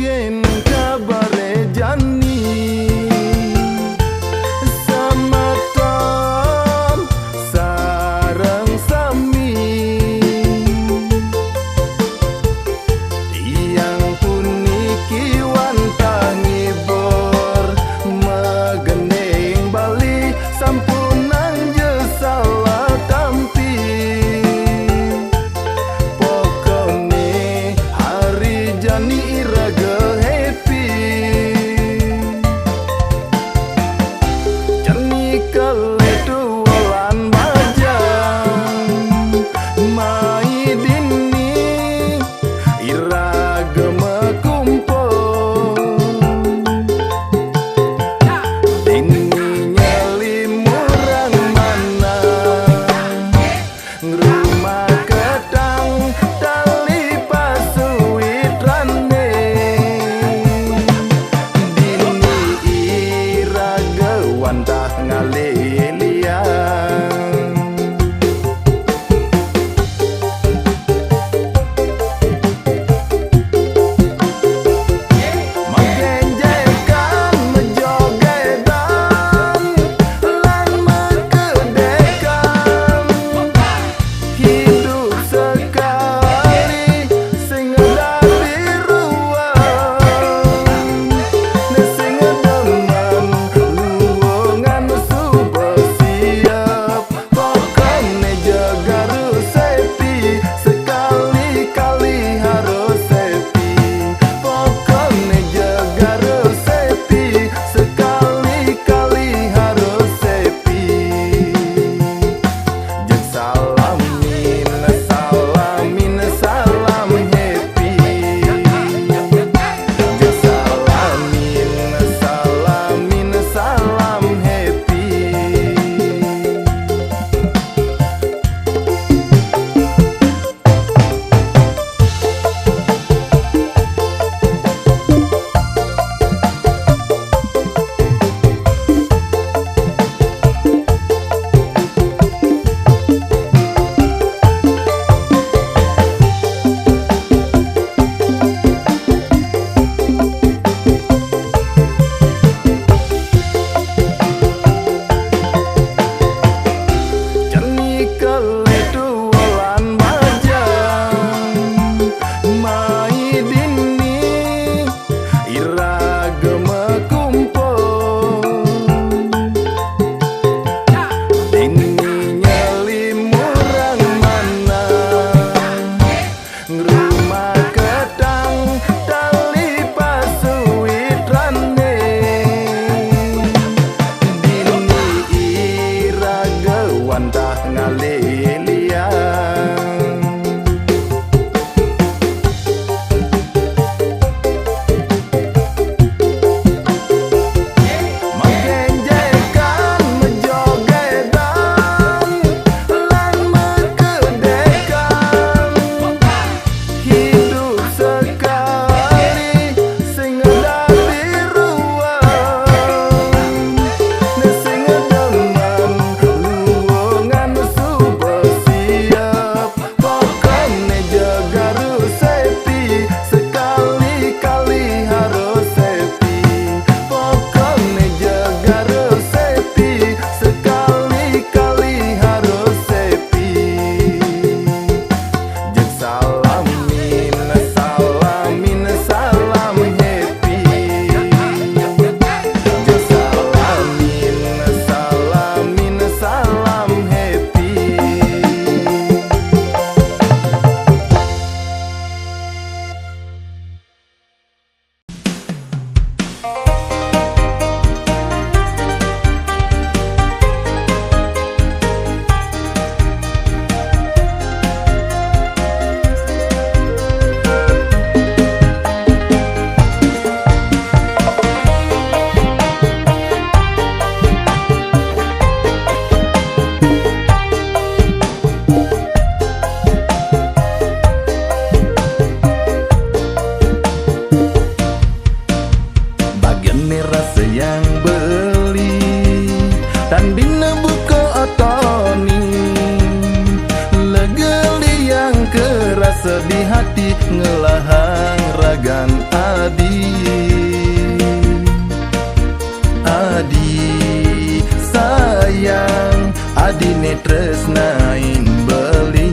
ken kabare jani sama Tom sareng sami tiang puniki wantah ngibur megeneng bali sampunan jesala tampi pokone hari jani iraga tresnain beli.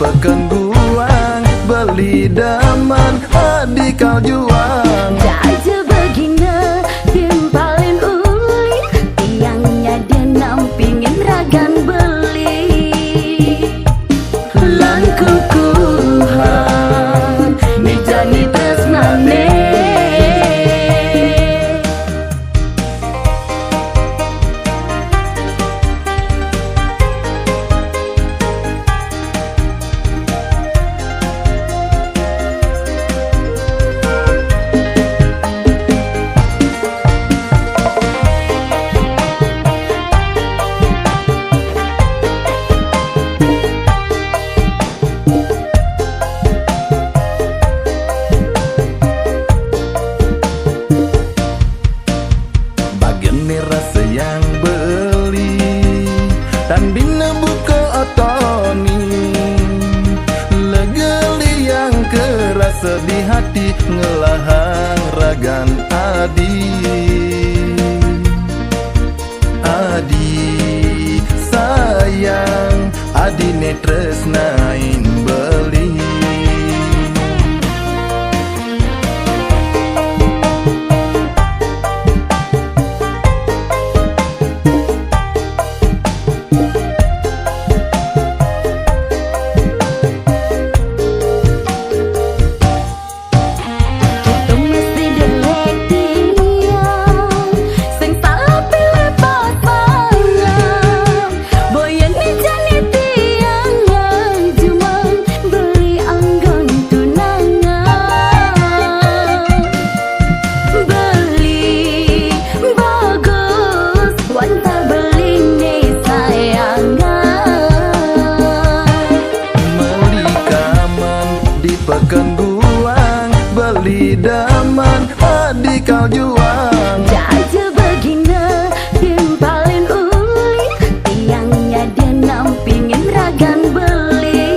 Pekan guang beli daman adikal juang. Jaja begina timpalin uli, tiangnya dia nampingin ragan beli. Langkukuhan ni jani tresnane. Rasa yang beli tan bina buka otoni, legeli yang kerasa di hati ngelahang ragan adi sayang adi ne tresnain beli. Pekan guang beli daman adikal juang. Jaja begina timpalin uli, tiangnya dia nampingin ragan beli.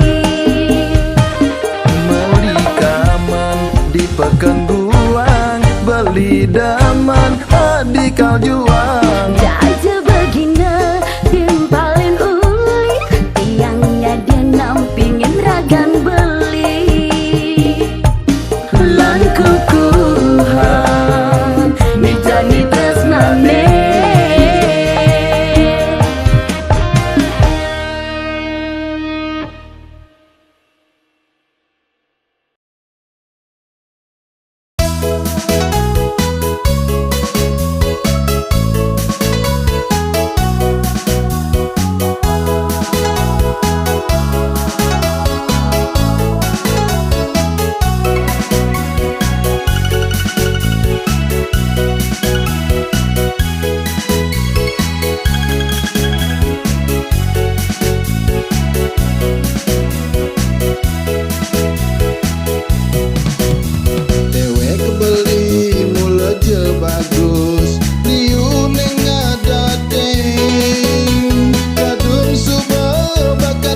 Beli kaman di pekan guang beli daman adikal juang. Jaja begina timpalin uli, tiangnya dia nampingin ragan beli. Langkukuhan ni jani tresnane.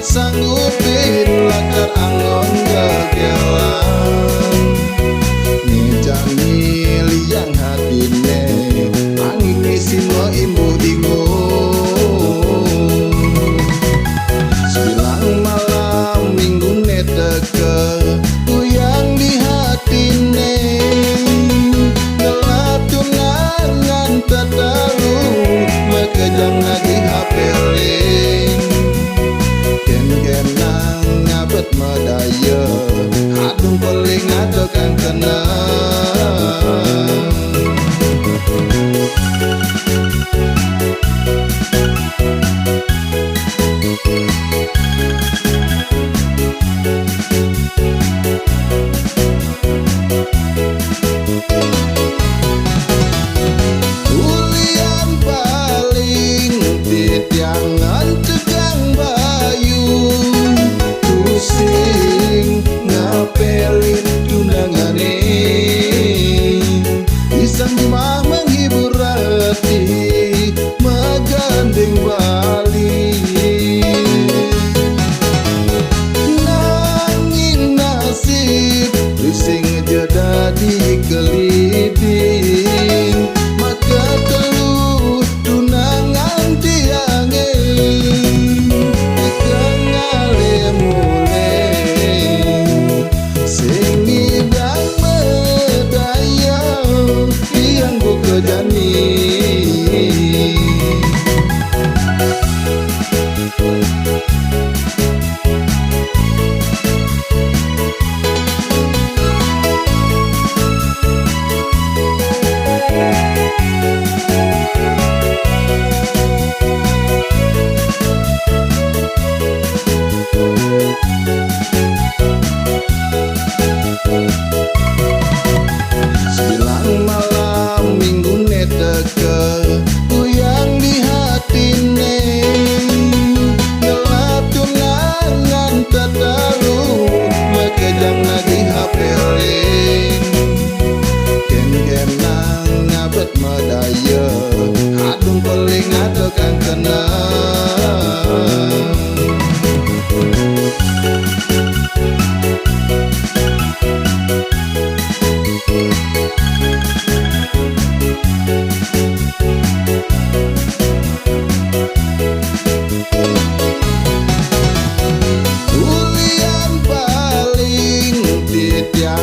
Sanggupin lakar angon gegelan ngejani liang hatine angin isino imbu dingung. Sebilang malam minggu neteke uyang di hatine gelap tunangan tetalung mekejang lagi hapeling kenang ngabet medaya adung peling adekan kenang.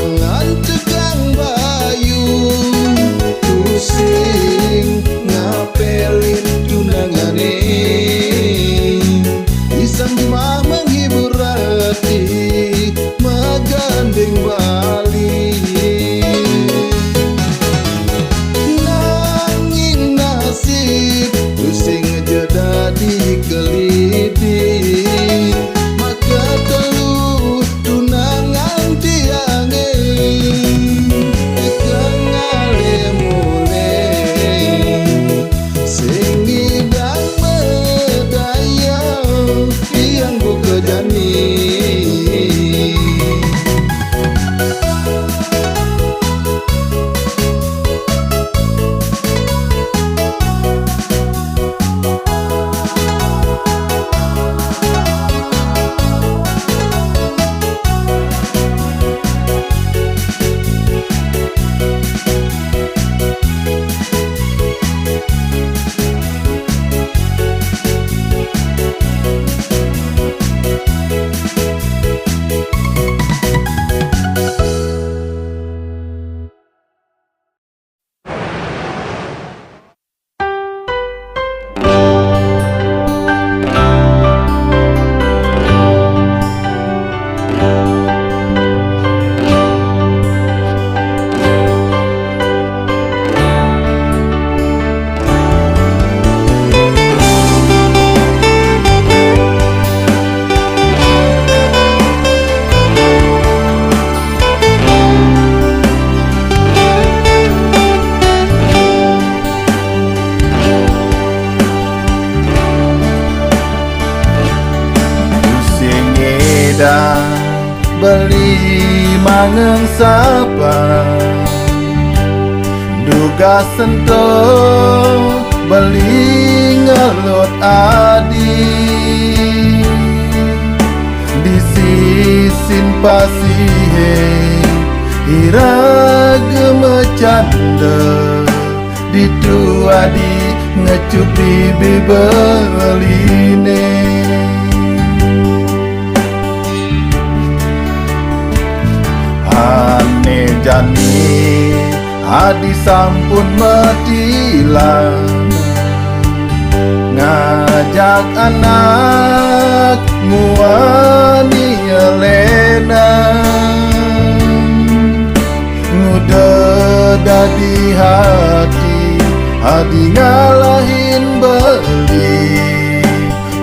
tunangan tegang bayu, pusing ngapelin tunangane. Isang mah menghibur hati, menggandeng balik. Nanging nasib pusing ngejeda di keliti, maka telu tunangan tiange kengale mulai sing ngidang medaya yang buka jani. Beli mangeng sapa duga sentuh beli ngelut adi di sisin pasihe ira gemecanda di adi ngecupi bibeline. Ane jani adi sampun metilang ngajak anak muani Elena ngudeda di hati adi ngalahin beli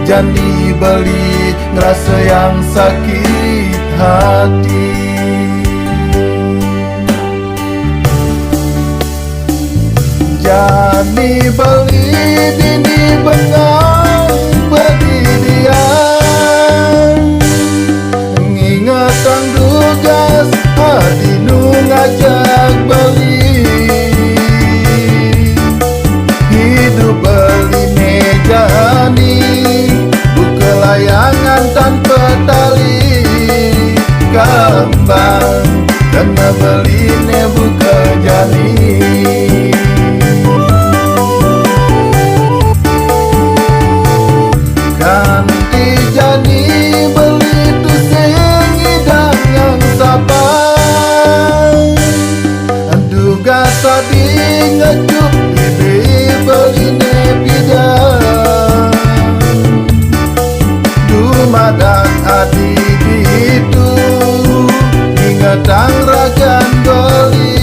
jani beli ngerasa yang sakit hati. Jani beli dini bengang bedidian ngingetang dugas adi nu ngajak beli hidup beli mejani buka layangan tanpa tali kembang karena beli ne buka jani. Ganti jani beli tu sing idang sapa duga tadi ngecup bibi beli ne bidang dumadak adi gitu ingetang ragan beli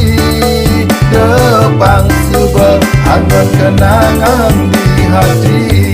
depang subah angon kenangan di hati.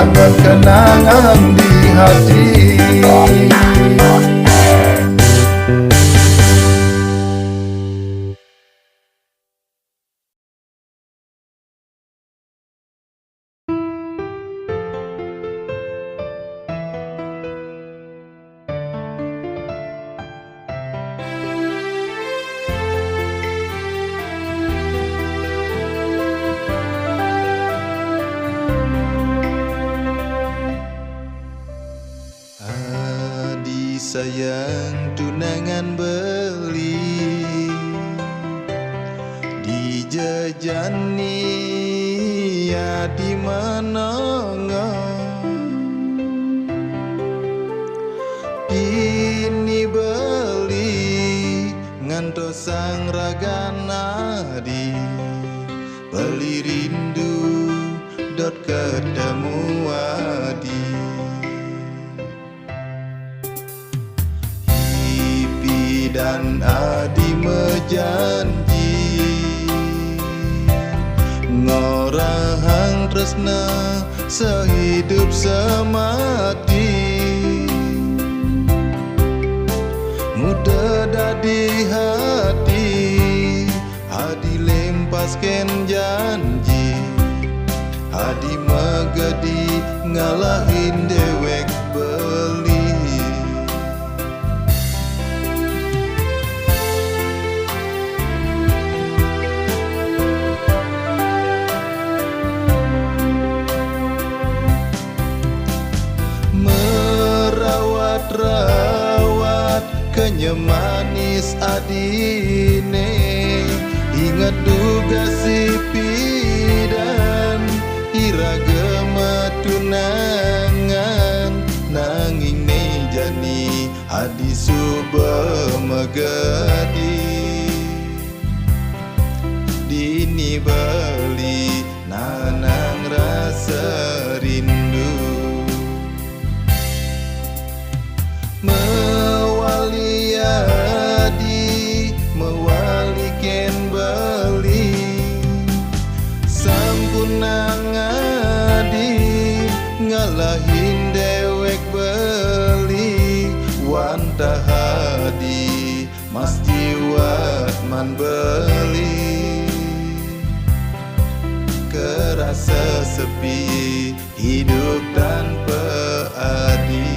angon kenangan di hati. Sayang tunangan beli dijajani ya di mana ini beli ngantos sang ragana di beli rindu dot ketemu adi. Dan adi mejanji ngorahang tresna sehidup semati. Muda dadi hati adi lempasken janji adi megadi ngalahin dewek beli. Rawat kenyemanis adine ingat duga sipi dan iragama tunangan nanging ne jani adi suba megadi dini beli nanang rasa rindu. Mewali adi mewali ken beli sampunang adi ngalahin dewek beli wantah hadi mas jiwat man beli kerasa sepi hidup tanpa adi.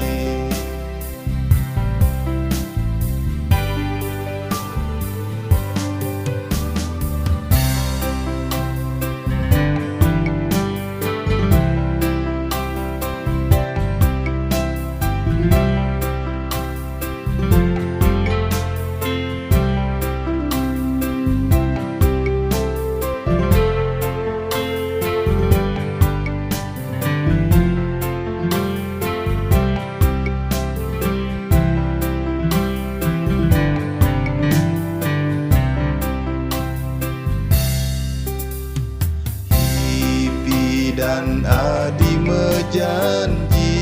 Dan adi mejanji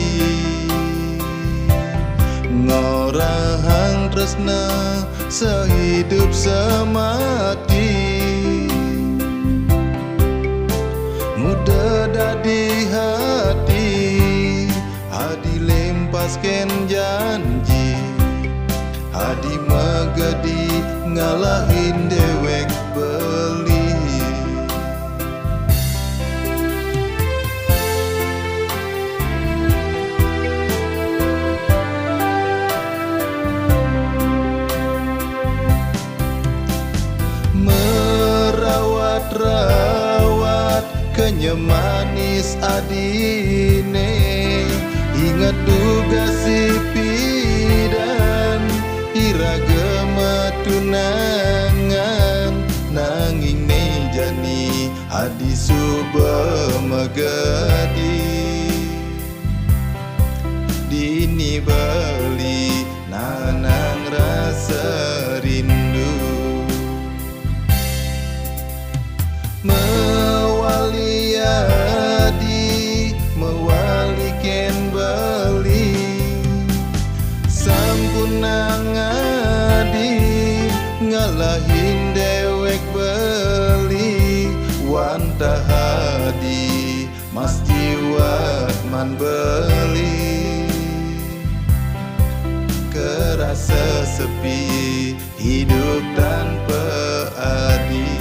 ngorahang tresna sehidup semati. Muda dadi hati adi lempasken janji adi megadi ngalahin dewek beli. Rawat kenyemanis adine ingat duga sipi dan iragama tunangan nanging ne jani adi suba megadi dini beli nanang rasa rindu. Mewali adi mewali ken beli sampunang adi ngalahin dewek beli wantah hadi mas jiwat zaman beli, kerasa sepi hidup tanpa adil.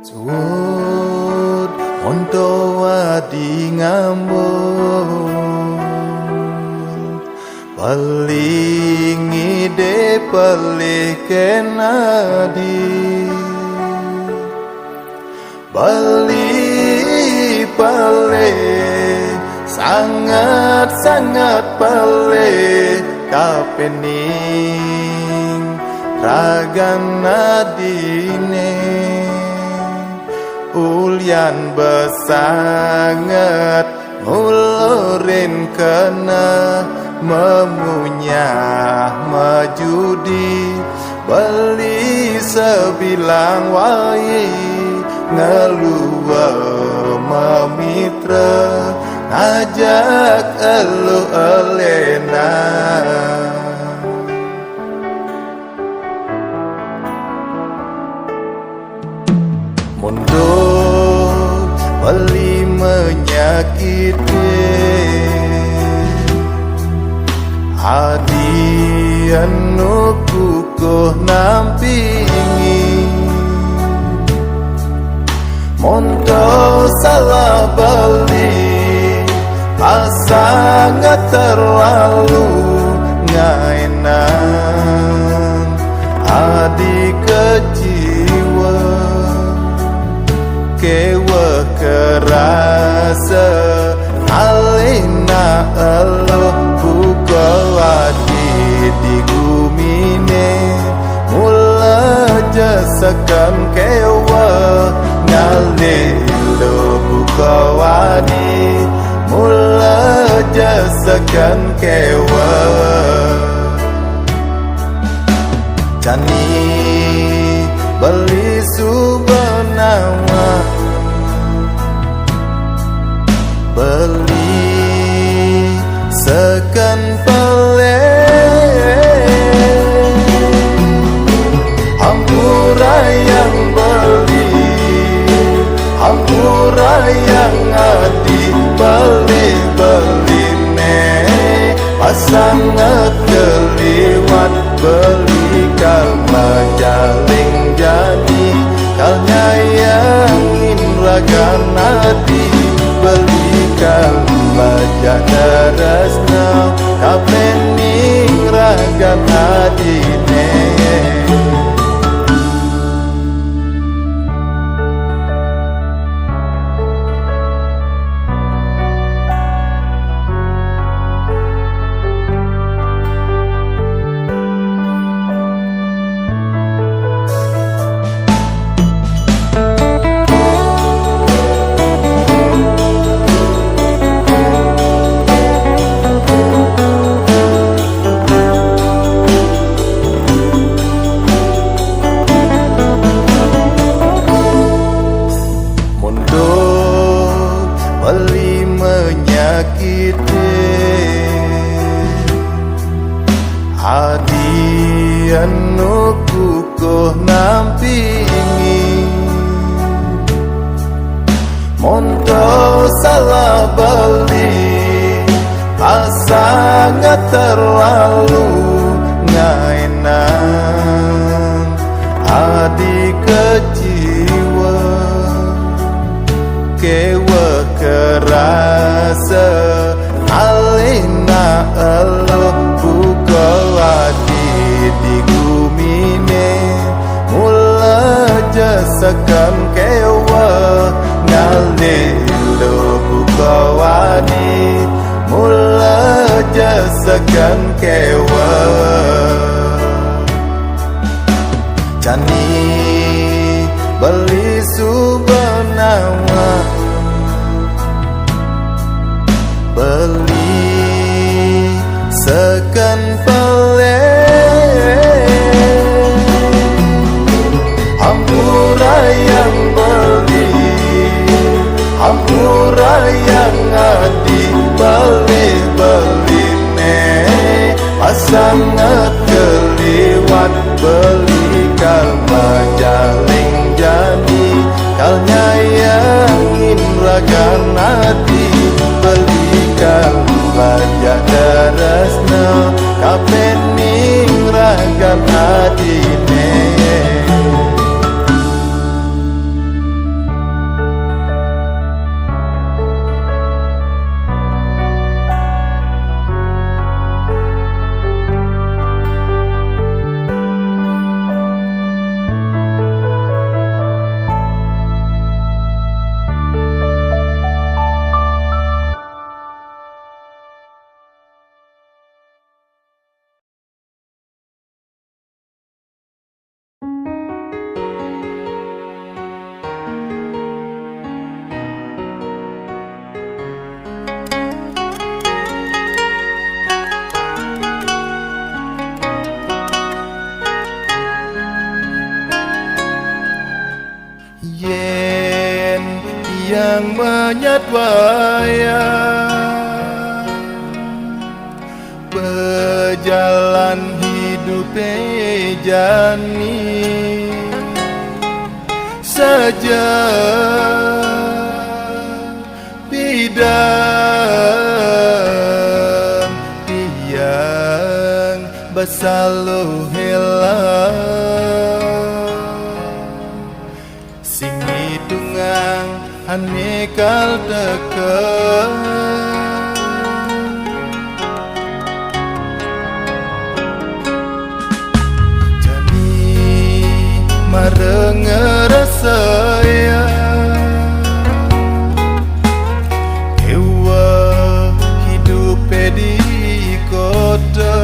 Suut onto wadi ngambul, paling ide pelih kenadi, bali pelih sangat pelih kapening ragan nadine. Ulian besangat ngulurin kena memunyah majudi, beli sebilang wai ngelua memitra ngajak elu elena. Mundur beli menyakiti, hadi anu kukuh nampingi, monto salah beli sangat terlalu ngainan hadi keciwa kewa kerasa alina elo buka wadi di gumine mula jasakan kewa ngalilo buka wadi mula jasakan kewa jani beli subanawa beli sekan peleh hampura yang beli hampura yang adi beli ne pasangan keliwat beli kalma jaling jadi kalnya yang inragan hati belikan bajana rasna kapening ragan hadine. Beli menyakiti, hadi anu kukuh nampingi, monto salah beli sangat terlalu ngainan hadi keciwa kewa kerasa alina elo buka wadi di gumine mula jasakan kewa ngalilo buka wadi mula jasakan kewa Cani beli subanawa beli sekan pele Hampura yang beli Hampura yang adi beli pasangat keliwat beli kalma jaling jani kalnya yang inragan hati beli kalma jadarasna kapening ragan hadine yang menyatwaya berjalan hidup jani saja bidang yang besalu hilang sing hitungan anekal dekat jadi mareng ngerasa ya ewa hidup di kota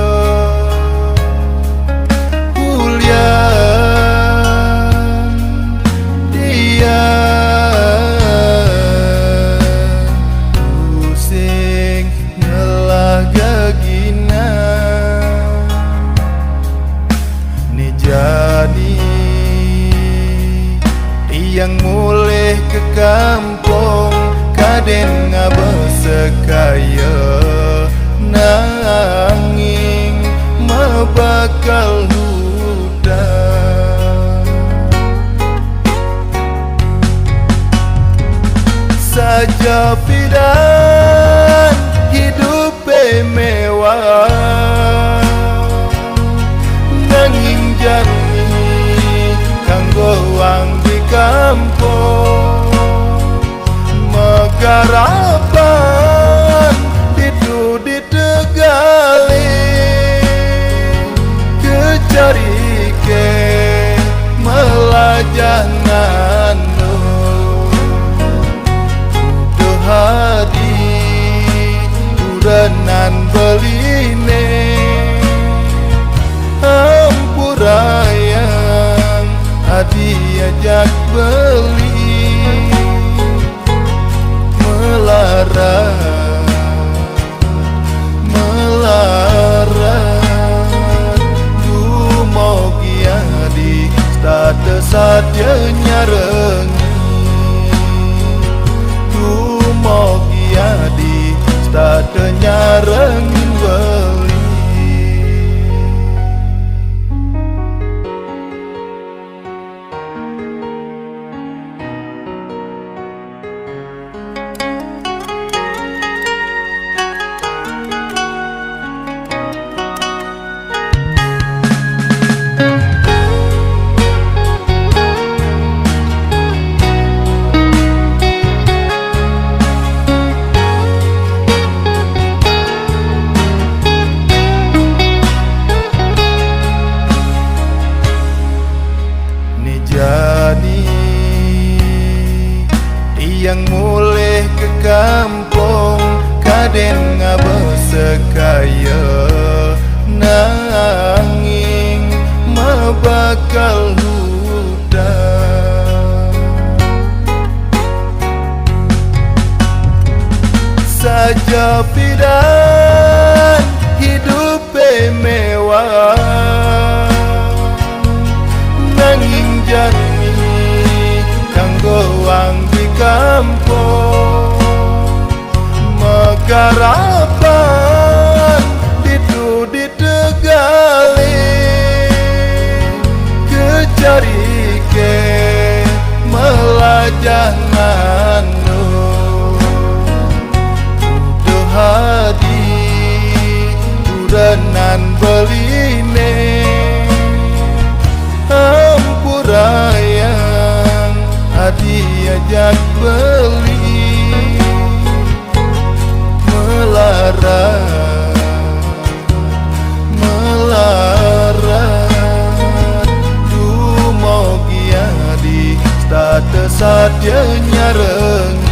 kuliah dia yang mulai ke kampung kaden ngabesekaya nanging mabakal hudan saja pidan hidup mewah nanging jani kanggo wang di kampung megarapan itu di Tegali kejarike melajanan udah hadi uranan beline ampurayang hadi ajak beli melarat dumogia di stade saja nyarengi dumogia di stade nyarengin beli yang mulai ke kampung Raden ngabesekaya nanging mabakal hudang saja bidan hidup mewah nanging jani kanggo wang di kampung megarapan ditu di Tegali kejarike melajah nganu udah hadi uranan beline ampurayang hadi ajak beli melarat dumogia di stata saatnya nyareng